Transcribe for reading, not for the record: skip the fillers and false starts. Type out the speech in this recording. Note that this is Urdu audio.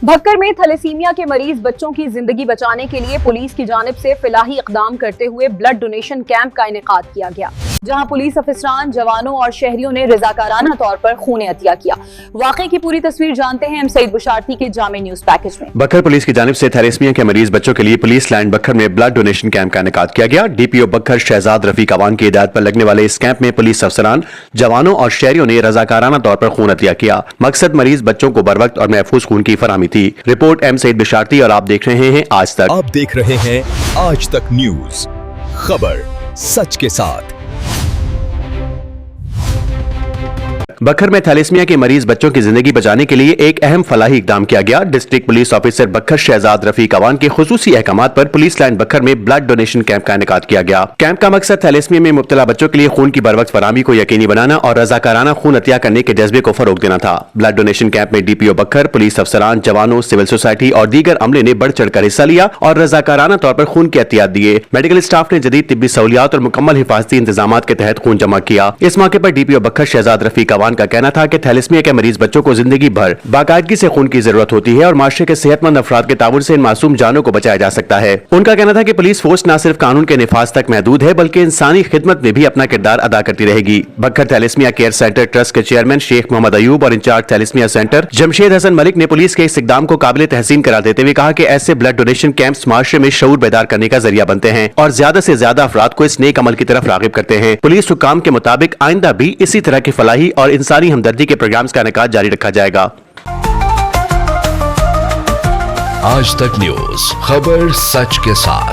بھکر میں تھیلیسیمیا کے مریض بچوں کی زندگی بچانے کے لیے پولیس کی جانب سے فلاحی اقدام کرتے ہوئے بلڈ ڈونیشن کیمپ کا انعقاد کیا گیا، جہاں پولیس افسران، جوانوں اور شہریوں نے رضاکارانہ طور پر خون عطیہ کیا۔ واقعے کی پوری تصویر جانتے ہیں ایم سعید بشارتی کے جامع نیوز پیکج میں۔ بھکر پولیس کی جانب سے تھیلیسیمیا کے مریض بچوں کے لیے پولیس لائن بھکر میں بلڈ ڈونیشن کیمپ کا انعقاد کیا گیا۔ ڈی پی او بھکر شہزاد رفیق عوان کی ہدایت پر لگنے والے اس کیمپ میں پولیس افسران، جوانوں اور شہریوں نے رضاکارانہ طور پر خون عطیہ کیا۔ مقصد مریض بچوں کو بروقت اور محفوظ خون کی فراہمی تھی۔ رپورٹ ایم سعید بشارتی اور آپ دیکھ رہے ہیں آج تک۔ آپ دیکھ رہے ہیں آج تک نیوز، خبر سچ کے ساتھ۔ بھکر میں تھیلیسیمیا کے مریض بچوں کی زندگی بچانے کے لیے ایک اہم فلاحی اقدام کیا گیا۔ District police officer Bhakkar Shahzad Rafiq Awan کے خصوصی احکامات پر پولیس لائن بھکر میں بلڈ ڈونیشن کیمپ کا انعقاد کیا گیا۔ کیمپ کا مقصد تھیلیسیمیا میں مبتلا بچوں کے لیے خون کی بروقت فراہمی کو یقینی بنانا اور رضاکارانہ خون عطیہ کرنے کے جذبے کو فروغ دینا تھا۔ بلڈ ڈونیشن کیمپ میں ڈی پی او بھکر، پولیس افسران، جوانوں، سول سوسائٹی اور دیگر عملے نے بڑھ چڑھ کر حصہ لیا اور رضاکارانہ طور پر خون کے عطیات دیے۔ میڈیکل اسٹاف نے جدید طبی سہولیات اور مکمل حفاظتی انتظامات کے تحت خون جمع کیا۔ اس موقع پر ڈی پی او بھکر شہزاد رفیق عوان کا کہنا تھا کہ تھیلیسیمیا کے مریض بچوں کو زندگی بھر باقاعدگی سے خون کی ضرورت ہوتی ہے اور معاشرے کے صحت مند افراد کے تعاون سے ان معصوم جانوں کو بچایا جا سکتا ہے۔ ان کا کہنا تھا کہ پولیس فورس نہ صرف قانون کے نفاذ تک محدود ہے بلکہ انسانی خدمت میں بھی اپنا کردار ادا کرتی رہے گی۔ Bhakkar thalassaemia care centre trust کے چیئرمین شیخ محمد ایوب اور انچارج تھیلیسیمیا سینٹر جمشید حسن ملک نے پولیس کے اس اقدام کو قابل تحسین قرار دیتے ہوئے کہا کہ ایسے بلڈ ڈونیشن کیمپس معاشرے میں شعور بیدار کرنے کا ذریعہ بنتے ہیں اور زیادہ سے زیادہ افراد کو اس نیک عمل کی طرف راغب کرتے ہیں۔ پولیس حکام کے مطابق آئندہ بھی اسی طرح کے فلاحی اور انسانی ہمدردی کے پروگرامز کا انعقاد جاری رکھا جائے گا۔ آج تک نیوز، خبر سچ کے ساتھ۔